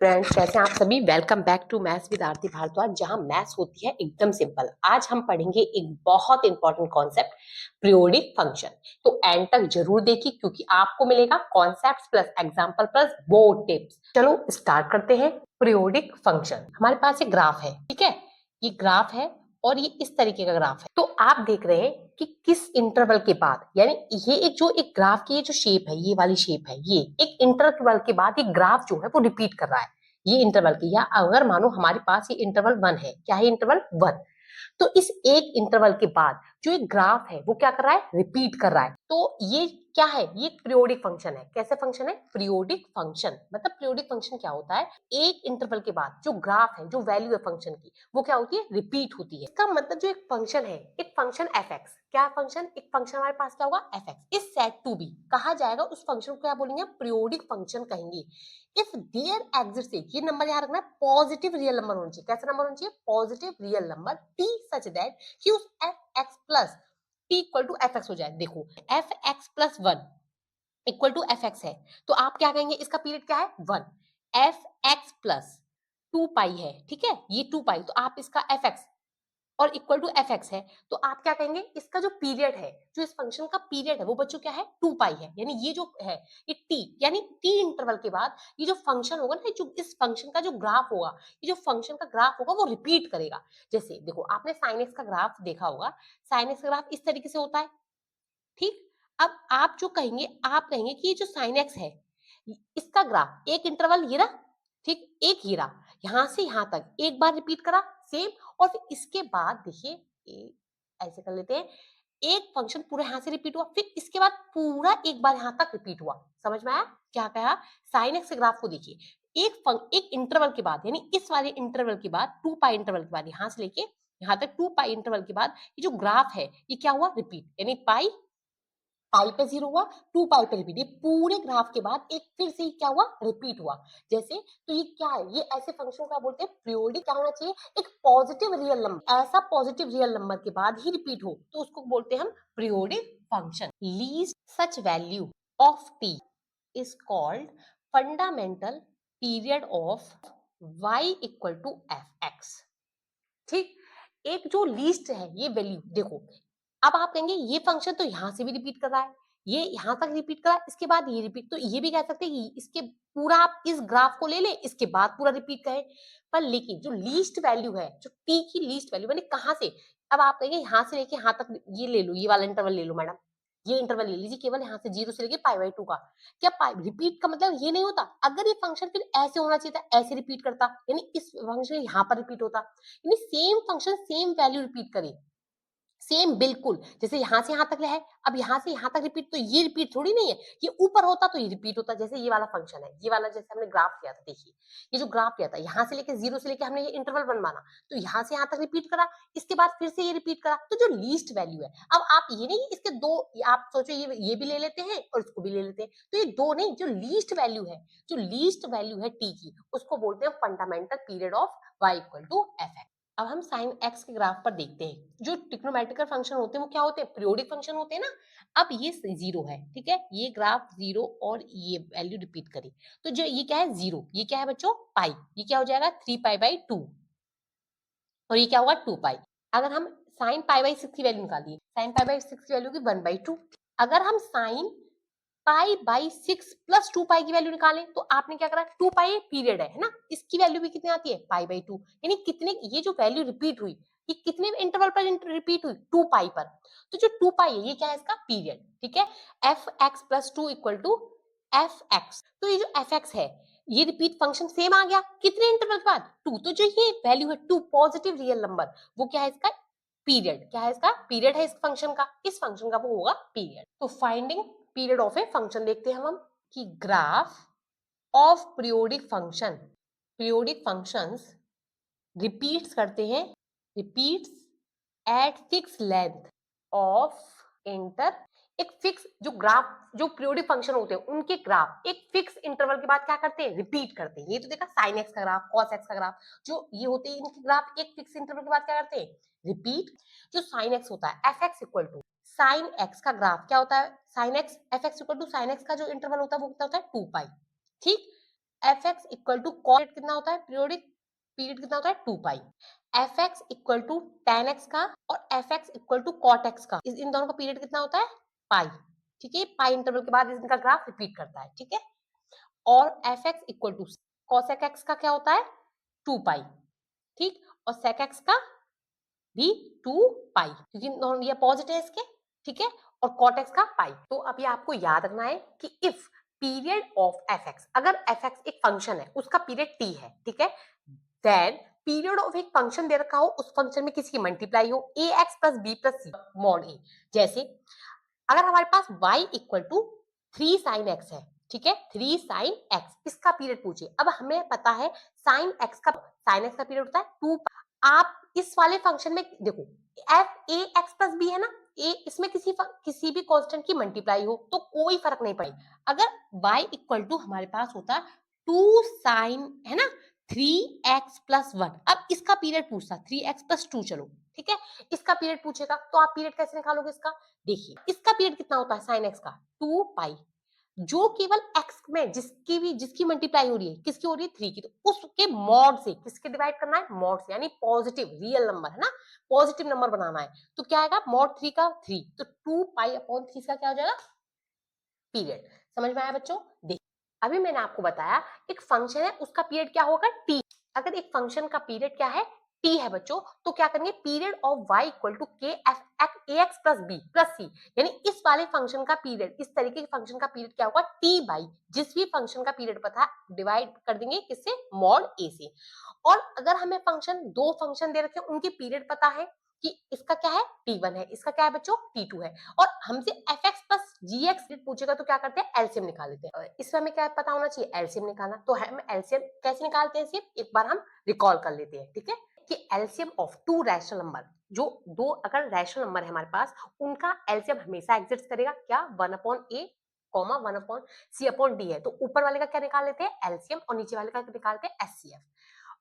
Friends, कैसे हैं आप सभी। Welcome back to maths with Aarti Bhardwaj, जहां मैथ्स होती है एकदम सिंपल। आज हम पढ़ेंगे एक बहुत इंपॉर्टेंट कॉन्सेप्ट, पीरियोडिक फंक्शन। तो एंड तक जरूर देखिए क्योंकि आपको मिलेगा concepts plus example plus board tips. चलो स्टार्ट करते हैं। पीरियोडिक फंक्शन, हमारे पास एक ग्राफ है, ठीक है। ये ग्राफ है और ये इस तरीके का ग्राफ है। तो आप देख रहे हैं कि किस इंटरवल के बाद, यानी ये एक ग्राफ की ये जो शेप है, ये वाली शेप है, ये एक इंटरवल के बाद एक ग्राफ जो है वो रिपीट कर रहा है ये इंटरवल की। या अगर मानो हमारे पास ये इंटरवल 1 है, क्या है इंटरवल 1, तो इस एक इंटरवल के बाद जो एक ग्राफ है वो क्या कर रहा है, रिपीट कर रहा है। तो ये क्या है, ये पीरियोडिक फंक्शन है। कैसे फंक्शन है, पीरियोडिक फंक्शन। मतलब पीरियोडिक फंक्शन क्या होता है, एक इंटरवल के बाद जो ग्राफ है, जो वैल्यू है फंक्शन की, वो क्या होती है, रिपीट होती है। इसका मतलब जो एक फंक्शन है, एक फंक्शन एफ एक्स, क्या फंक्शन, एक फंक्शन हमारे पास क्या होगा, f x is said to be, कहा जाएगा उस फंक्शन को क्या बोलेंगे, पीरियोडिक फंक्शन कहेंगे। इफ देयर एग्जिस्ट, ये नंबर याद रखना है, पॉजिटिव रियल नंबर होना चाहिए। कैसा नंबर होना चाहिए, positive real number t such that कि उस f x plus t equal to f x हो जाए। देखो f x plus 1 equal to f x है, तो आप क्या कहेंगे, इसका पीरियड क्या है 1। एफ एक्स प्लस 2 पाई है, ठीक है, ये 2 पाई, तो आप इसका एफ एक्स और इक्वल टू एफ एक्स है, तो आप क्या कहेंगे, इसका जो पीरियड है, जो इस फंक्शन का पीरियड है, वो बच्चों क्या है, 2 पाई है। यानी ये जो है, ये टी, यानी टी इंटरवल के बाद ये जो फंक्शन होगा ना, जो इस फंक्शन का जो ग्राफ होगा, ये जो फंक्शन का ग्राफ होगा वो रिपीट करेगा। जैसे देखो, आपने साइन एक्स का ग्राफ देखा होगा, साइन एक्स का ग्राफ इस तरीके से होता है, ठीक। अब आप जो कहेंगे, आप कहेंगे कि ये जो साइन एक्स है, इसका ग्राफ एक इंटरवल ये रहा, ठीक, एक ये रहा, यहां से यहां तक एक बार रिपीट करा सेम, और फिर इसके बाद देखिए ऐसे कर लेते हैं, एक फंक्शन पूरा यहां से रिपीट हुआ, फिर इसके बाद पूरा एक बार यहां तक रिपीट हुआ। समझ में आया क्या कहा, साइन एक्स के ग्राफ को देखिए, एक इंटरवल के बाद, यानी इस वाले इंटरवल के बाद, 2 पाई इंटरवल के बाद, यहां से लेके यहां तक 2 पाई इंटरवल के बाद ये जो ग्राफ है, ये क्या हुआ, रिपीट, यानी पाई पाई पे 0 हुआ, 2 पाई पे रिपीट, ये पूरे ग्राफ के बाद एक फिर से क्या हुआ, रिपीट हुआ। जैसे, तो ये क्या है, ये ऐसे फंक्शन को बोलते हैं पीरियोडिक। क्या होना चाहिए, एक पॉजिटिव रियल नंबर, ऐसा पॉजिटिव रियल नंबर के बाद ही रिपीट हो तो उसको बोलते हैं हम periodic function. Least such value of t is called fundamental period of y equal to f x, ठीक। एक जो लीस्ट है, ये वैल्यू देखो, अब आप कहेंगे ये फंक्शन तो यहां से भी रिपीट कर रहा है, ये यहां तक रिपीट कर रहा है, इसके बाद ये रिपीट, तो ये भी कह सकते हैं कि इसके पूरा आप इस ग्राफ को ले लें, इसके बाद पूरा रिपीट करें। पर लेकिन जो लीस्ट वैल्यू है, जो टी की लीस्ट वैल्यू, मैंने कहां से, अब आप कहेंगे यहां से लेके यहां तक ये ले लो, ये वाला इंटरवल ले लो मैडम, ये इंटरवल ले लीजिए, केवल यहाँ से 0 से लेके पाई बाई 2 का। क्या पाई रिपीट का मतलब ये नहीं होता, अगर ये फंक्शन फिर ऐसे होना चाहिए था, ऐसे रिपीट करता, यानी इस फंक्शन यहाँ पर रिपीट होता, यानी same function same value repeat करे, सेम बिल्कुल, जैसे यहाँ से यहाँ तक है, अब यहाँ से यहाँ तक रिपीट, तो ये रिपीट थोड़ी नहीं है, ये ऊपर होता तो ये रिपीट होता। जैसे ये वाला फंक्शन है, ये वाला जैसे हमने ग्राफ लिया था, देखिए ये जो ग्राफ लिया था, यहाँ से लेके 0 से लेके हमने ये इंटरवल बनवाना, तो यहाँ से यहाँ तक रिपीट करा, इसके बाद फिर से ये रिपीट करा, तो जो लीस्ट वैल्यू है, अब आप ये नहीं इसके दो, आप सोचो ये भी ले लेते हैं और इसको भी ले लेते हैं, तो ये दो नहीं, जो लीस्ट वैल्यू है, जो लीस्ट वैल्यू है टी की, उसको बोलते हैं fundamental period of y equal to f x. अब हम साइन एक्स के ग्राफ पर देखते हैं, जो ट्रिग्नोमेट्रिकल फंक्शन होते हैं वो क्या होते हैं, पीरियोडिक फंक्शन होते हैं ना। अब ये 0 है, ठीक है, ये ग्राफ 0 और ये वैल्यू रिपीट करी, तो जो ये क्या है 0, ये क्या है बच्चों पाई, ये क्या हो जाएगा 3 पाई बाई 2, और ये क्या होगा 2 पाई। अगर हम साइन पाई बाई 6 की वैल्यू निकालिए, साइन पाई बाई 6 की वैल्यू की 1 बाई 2, अगर हम साइन पाई बाई 6 प्लस 2 पाई की वैल्यू निकालें, तो आपने क्या करा, 2 पाई पीरियड है ना, इसकी वैल्यू भी कितनी आती है, पाई बाई 2, यानी कितने, ये जो वैल्यू रिपीट हुई, ये कितने इंटरवल पर रिपीट हुई, 2 पाई पर, तो जो 2 पाई है ये क्या है, इसका पीरियड, ठीक है। F x plus 2 equal to f x, तो ये जो एफ एक्स है, ये रिपीट फंक्शन सेम आ गया, कितने इंटरवल के बाद 2, तो जो ये वैल्यू है 2 पॉजिटिव रियल नंबर, वो क्या है, इसका पीरियड, क्या है इसका पीरियड है, इस फंक्शन का, इस फंक्शन का वो होगा पीरियड। तो finding period of a function देखते हैं हम कि graph of periodic function, periodic functions repeats करते हैं, repeats eight fix length of inter, एक फिक्स जो ग्राफ, जो पीरियोडिक फंक्शन होते हैं उनके ग्राफ एक फिक्स इंटरवल के बाद क्या करते हैं, रिपीट करते हैं। ये तो देखा साइन एक्स का ग्राफ, कॉस एक्स का ग्राफ, जो ये होते हैं इनके ग्राफ एक फिक्स इंटरवल के बाद क्या करते हैं, रिपीट। जो साइन एक्स होता है, f x equal to sine x का ग्राफ क्या होता है, sine x f x equal to sine x का जो इंटरवल होता है वो क्या होता है 2 पाई, ठीक। F x equal to cot कितना होता है, पीरियोडिक पीरियड कितना होता है 2 pi, f x equal to tan x का और f x equal to cot x का, इन दोनों का पीरियड कितना होता है पाई, ठीक है, पाई इंटरवल के बाद इनका ग्राफ रिपीट करता है, ठीक है। और f x equal to cosec x का क्या होता है 2 पाई, ठीक, और sec x का भी 2 पाई, क्योंकि ये अपोजिट है इसके, ठीक है, और cot x का पाई। तो अभी आपको याद रखना है कि if period of f x, अगर एफ एक्स एक फंक्शन है उसका पीरियड t है, ठीक है, देन पीरियड ऑफ एक फंक्शन दे रखा हो, उस फंक्शन में किसी की मल्टीप्लाई हो, a x plus b plus c mod a. जैसे अगर हमारे पास y equal to 3 sine x है, ठीक है, 3 साइन एक्स, इसका पीरियड पूछिए। अब हमें पता है साइन एक्स का पीरियड होता है 2। आप इस वाले फंक्शन में देखो, f a x plus b है ना, ए इसमें किसी भी कांस्टेंट की मल्टीप्लाई हो तो कोई फर्क नहीं पड़ेगा। अगर y इक्वल टू हमारे पास होता 2 साइन है ना 3x प्लस 1, अब इसका पीरियड पूछता 3x प्लस 2, चलो ठीक है, इसका पीरियड पूछेगा तो आप पीरियड कैसे निकालोगे इसका, देखिए इसका पीरियड कितना होता है साइन एक्स का 2 पाई, जो केवल x में जिसकी मल्टीप्लाई हो रही है, किसकी हो रही है 3 की, तो उसके मॉड से किसके डिवाइड करना है, मॉड से, यानी पॉजिटिव रियल नंबर है ना, पॉजिटिव नंबर बनाना है, तो क्या आएगा मॉड 3 का 3, तो 2 पाई अपॉन 3 का क्या हो जाएगा पीरियड। समझ में आया बच्चों, देखिए अभी मैंने आपको बताया एक फंक्शन है उसका पीरियड क्या होगा t, अगर एक फंक्शन का पीरियड क्या है t है बच्चों, तो क्या करेंगे period of y equal to के f a x plus b plus c, यानी इस वाले फंक्शन का पीरियड, इस तरीके के फंक्शन का पीरियड क्या होगा t बाई जिस भी फंक्शन का पीरियड पता है डिवाइड कर देंगे किससे, मॉड a से। और अगर हमें दो फंक्शन दे रखे हैं उनके पीरियड पता है कि इसका क्या है t1 है, इसका क्या है बच्चों t2 है, और हमसे एफ एक्स प्लस जी एक्स पूछेगा तो क्या करते हैं एलसीएम निकाल लेते हैं। इसमें हमें क्या पता होना चाहिए एलसीएम निकालना, तो हम एलसीएम कैसे निकालते हैं सिर्फ एक बार हम रिकॉल कर लेते हैं, ठीक है, कि LCM of to rational number, जो दो अगर रैशनल नंबर है हमारे पास, उनका एलसीएम हमेशा एग्जिस्ट करेगा क्या 1 अपॉन ए कॉमा 1 अपॉन सी अपॉन डी है, तो ऊपर वाले का क्या निकाल लेते हैं एलसीएम और नीचे वाले का निकालते हैं एचसीएफ।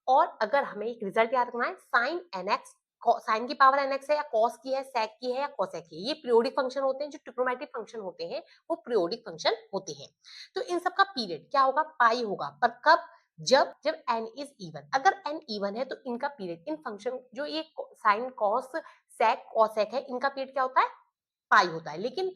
और अगर हमें एक रिजल्ट याद रखना है साइन एनएक्स, साइन की पावर एनएक्स है या कॉस की है, सेक की है या कोसेक की है, ये पीरियोडिक फंक्शन होते हैं, जो ट्रिग्नोमेट्रिक फंक्शन होते हैं वो पीरियोडिक फंक्शन होते हैं। तो इन सब का पीरियड क्या होगा पाई होगा, पर कब, जब जब n इज इवन, अगर n इवन है तो इनका पीरियड, इन फंक्शन जो ये साइन कॉस सेक कोसेक है, इनका पीरियड क्या होता है पाई होता है, लेकिन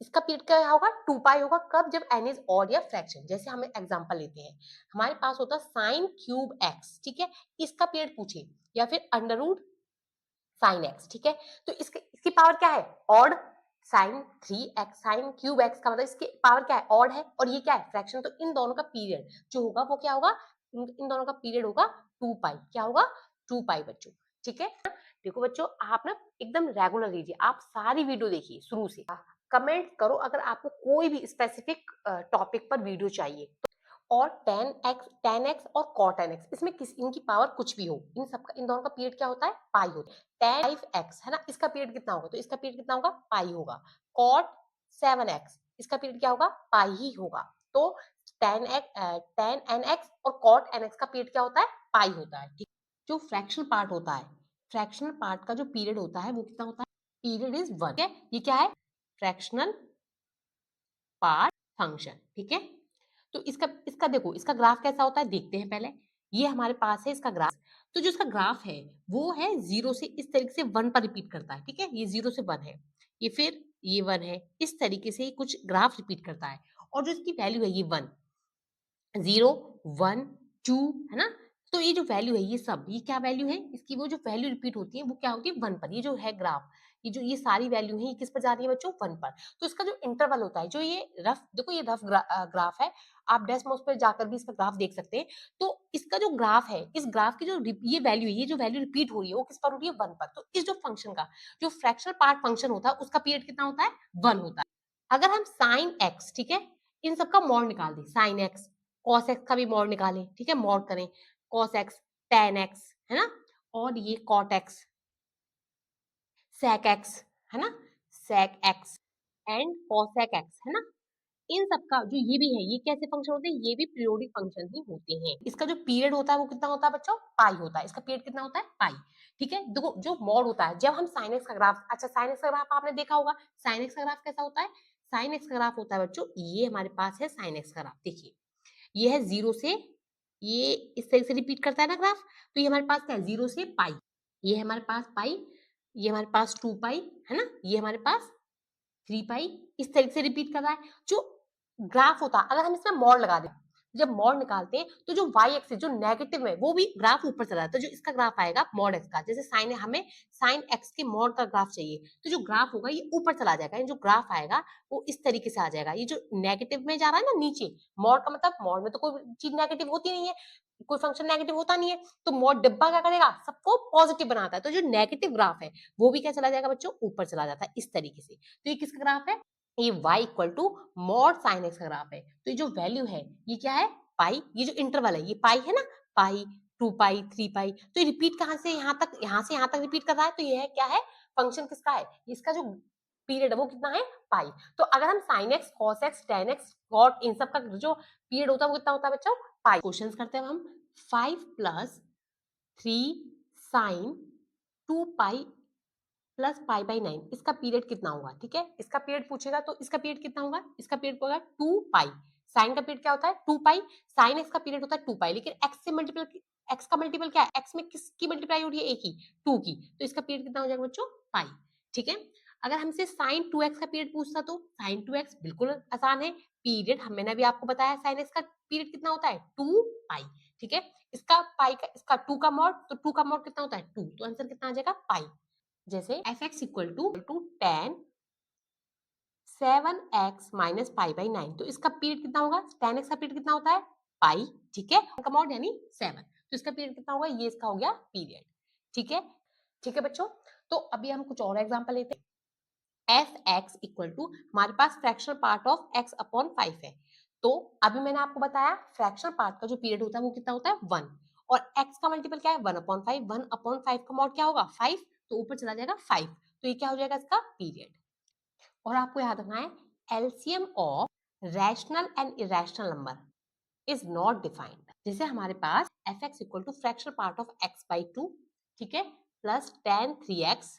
इसका पीरियड क्या होगा 2 पाई होगा, कब, जब n इज ऑड या फ्रैक्शन। जैसे हम एग्जांपल लेते हैं, हमारे पास होता है साइन क्यूब x, ठीक है, इसका पीरियड पूछे, या फिर अंडर रूट साइन x, ठीक है, तो इसकी पावर क्या है odd, sine 3x sine cube x का मतलब इसकी पावर क्या है ऑड है, और ये क्या है फ्रैक्शन, तो इन दोनों का पीरियड जो होगा वो क्या होगा, इन दोनों का पीरियड होगा 2 पाई, क्या होगा 2 पाई बच्चों, ठीक है। देखो बच्चों आप ना एकदम रेगुलर लीजिए, आप सारी वीडियो देखिए शुरू से, कमेंट करो अगर आपको कोई भी स्पेसिफिक टॉपिक पर वीडियो चाहिए, और tan x और cot n x, इसमें इनकी पावर कुछ भी हो, इन दोनों का पीरियड क्या होता है पाई होता है। tan 5x है ना, इसका पीरियड कितना होगा, तो इसका पीरियड कितना होगा पाई होगा। cot 7x, इसका पीरियड क्या होगा पाई ही होगा। तो tan nx और cot nx का पीरियड क्या होता है पाई होता है, ठीक। जो फ्रैक्शनल पार्ट होता है, फ्रैक्शनल पार्ट का जो पीरियड होता है वो कितना होता है, पीरियड इज 1, ठीक है, ये क्या है फ्रैक्शनल पार्ट फंक्शन, ठीक है। तो इसका इसका देखो इसका ग्राफ कैसा होता है देखते हैं पहले, ये हमारे पास है इसका ग्राफ, तो जो इसका ग्राफ है वो है 0 से इस तरीके से 1 पर रिपीट करता है, ठीक है, ये 0 से 1 है, ये फिर ये 1 है, इस तरीके से कुछ ग्राफ रिपीट करता है, और जो इसकी वैल्यू है ये 1 0 1 2 है ना, तो ये जो वैल्यू है ये सब, ये क्या वैल्यू है इसकी, वो जो वैल्यू रिपीट होती है वो क्या होती है 1 पर, ये जो है ग्राफ, ये सारी वैल्यू है ये किस पर जा रही है बच्चों 1 पर। तो इसका जो इंटरवल होता है, जो ये रफ देखो ये रफ ग्राफ है, आप डेस्मोस पर जाकर भी इसका ग्राफ देख सकते हैं। तो इसका जो ग्राफ है, इस ग्राफ की जो ये वैल्यू है, ये जो वैल्यू रिपीट हो रही है वो किस पर हो रही है 1 पर। तो इस जो फंक्शन का जो फ्रैक्शनल पार्ट फंक्शन होता है उसका पीरियड कितना होता है 1 होता है। अगर हम साइन एक्स, ठीक है, इन सबका मॉड निकाल दें, साइन एक्स कॉस एक्स का भी मॉड निकालें, ठीक है, मॉड करें कॉस एक्स टेन एक्स है ना, और ये कॉट एक्स सेक एक्स है ना, sec x and cosec x है ना, इन सबका जो ये भी है ये कैसे फंक्शन होते हैं, ये भी पीरियोडिक फंक्शन ही होते हैं। इसका जो पीरियड होता है वो कितना होता है बच्चों पाई होता है, इसका पीरियड कितना होता है पाई, ठीक है। देखो जो मॉड होता है जब हम साइन एक्स का ग्राफ, अच्छा साइन एक्स का ग्राफ आपने देखा होगा, साइन एक्स का ग्राफ कैसा होता है, साइन एक्स का ग्राफ होता है बच्चों ये हमारे पास है साइन एक्स का ग्राफ, देखिए ये है 0 से, ये इस तरीके से रिपीट करता है ना ग्राफ, तो ये हमारे पास क्या है 0 से पाई, ये हमारे पास पाई, ये हमारे पास 2 पाई है ना, ये हमारे पास 3 पाई, इस तरीके से रिपीट कर रहा है। जो ग्राफ होता है, अगर हम इसमें मॉड लगा दें, जब मॉड निकालते हैं तो जो वाई एक्सिस जो नेगेटिव है वो भी ग्राफ ऊपर चला जाता है। जो इसका ग्राफ आएगा मॉड एक्स का, जैसे साइन है, हमें साइन एक्स के मॉड का ग्राफ चाहिए, तो जो ग्राफ होगा ये ऊपर चला जाएगा, जो ग्राफ आएगा वो इस तरीके से आ जाएगा। ये जो नेगेटिव में जा रहा है ना नीचे, मॉड का मतलब मॉड में तो कोई चीज नेगेटिव होती नहीं है, कोई फंक्शन नेगेटिव होता नहीं है, तो मॉड डिब्बा क्या करेगा, सबको पॉजिटिव बनाता है। तो जो नेगेटिव ग्राफ है वो भी क्या चला जाएगा बच्चों, ऊपर चला जाता है इस तरीके से। तो ये किसका ग्राफ है, ये y equal to mod sine x का ग्राफ है। तो ये जो वैल्यू है ये क्या है, पाई, ये जो इंटरवल है ये पाई है ना, पाई, 2 पाई, 3 पाई, तो ये रिपीट कहां से यहाँ तक, यहाँ से यहाँ तक रिपीट कर रहा है, तो ये है क्या है, फंक्शन किसका है, इसका जो पीरियड है वो कितना है, पाई। तो अगर हम sine x, cos x, tan x, cot, इन सब का जो पीरियड होता है वो कितना होता है बच्चों, पाई। क्वेश्चन करते हैं हम, 5 plus 3 sine 2 pi plus pi by 9, इसका पीरियड कितना होगा, ठीक है, इसका पीरियड पूछेगा तो इसका पीरियड कितना होगा, इसका पीरियड होगा 2 पाई। साइन का पीरियड क्या होता है 2 पाई, साइन एक्स का पीरियड होता है 2 पाई, लेकिन एक्स से मल्टीपल, एक्स का मल्टीपल क्या है, एक्स में किसकी मल्टीप्लाई हो रही है, एक ही, 2 की, तो इसका पीरियड कितना हो जाएगा बच्चों, पाई। ठीक है, अगर हमसे साइन 2x का पीरियड पूछता तो साइन 2x बिल्कुल आसान है, पीरियड मैंने अभी आपको बताया साइन एक्स का पीरियड कितना होता है 2 पाई। ठीक है, इसका पाई का, इसका 2 का मॉड, तो 2 का मॉड कितना होता है 2, तो आंसर कितना आ जाएगा पाई। जैसे f x equal to ten 7x minus pi by 9, तो इसका पीरियड कितना होगा, टेन एक्स का पीरियड कितना होता है पाई। ठीक है, कमआउट यानी 7, तो इसका पीरियड कितना होगा, ये इसका हो गया पीरियड। ठीक है, ठीक है बच्चों, तो अभी हम कुछ और एग्जांपल लेते हैं। एफ एक्स इक्वल टू, हमारे पास fractional part of x upon 5 है, तो अभी मैंने आपको बताया फ्रैक्शनल पार्ट का जो पीरियड होता है वो कितना होता है 1, और एक्स का मल्टीपल क्या है 1 अपॉन 5, 1 अपॉन 5 का मॉड क्या होगा 5, तो ऊपर चला जाएगा 5, तो ये क्या हो जाएगा इसका पीरियड। और आपको याद रखना है, LCM of rational and irrational number is not defined. जैसे हमारे पास f x equal to fractional part of x by 2, ठीक है, plus tan 3x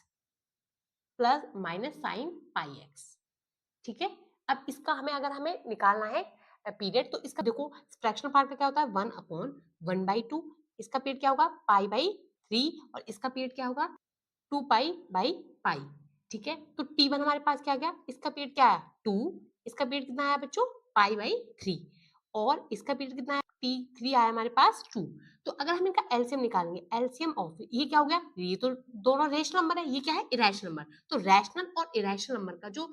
plus minus sine pi x. ठीक है, अब इसका हमें, अगर हमें निकालना है पीरियड, तो इसका देखो फ्रैक्शनल पार्ट का क्या होता है 1 अपॉन 1 बाई 2, इसका पीरियड क्या होगा पाई बाई 3, और इसका पीरियड क्या होगा 2 पाई बाई पाई। ठीक है, तो T1 हमारे पास क्या आ गया, इसका पीरियड क्या है 2, इसका पीरियड कितना आया बच्चों पाई बाई 3, और इसका पीरियड कितना है T3 आया हमारे पास 2। तो अगर हम इनका एलसीएम निकालेंगे, एलसीएम ऑफ, ये क्या हो गया, ये तो दोनों रेशनल नंबर है, ये क्या है इरेशनल नंबर, तो रैशनल और इरेशनल नंबर का जो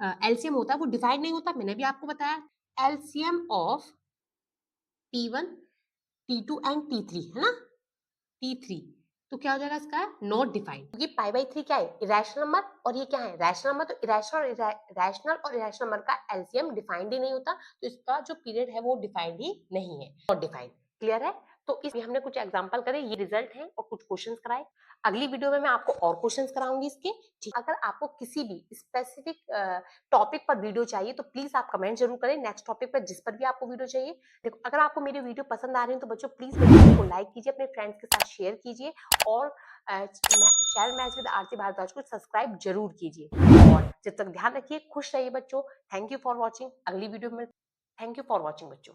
एलसीएम होता है वो डिफाइंड नहीं होता, मैंने भी आपको बताया। LCM of T1, T2 and T3 है ना, T3, तो क्या हो जाएगा इसका नॉट डिफाइंड, क्योंकि पाई बाई 3 क्या है इरेशनल नंबर, और ये क्या है रैशनल नंबर, तो रैशनल और इरेशनल नंबर का एलसीएम डिफाइंड ही नहीं होता, तो इसका जो पीरियड है वो डिफाइंड ही नहीं है, नॉट डिफाइंड। क्लियर है, तो इसमें हमने कुछ एग्जांपल करे, ये रिजल्ट है और कुछ क्वेश्चंस कराए। अगली वीडियो में मैं आपको और क्वेश्चंस कराऊंगी इसके। ठीक, अगर आपको किसी भी स्पेसिफिक टॉपिक पर वीडियो चाहिए तो प्लीज आप कमेंट जरूर करें, नेक्स्ट टॉपिक पर जिस पर भी आपको वीडियो चाहिए। देखो, अगर आपको मेरी वीडियो पसंद आ रही है तो बच्चों प्लीज मेरे वीडियो को लाइक कीजिए, अपने फ्रेंड्स के साथ शेयर कीजिए, और channel maths with Aarti Bhardwaj को सब्सक्राइब जरूर कीजिए। और जब तक ध्यान रखिए, खुश रहिए बच्चों। थैंक यू फॉर वॉचिंग, अगली वीडियो में थैंक यू फॉर वॉचिंग बच्चों।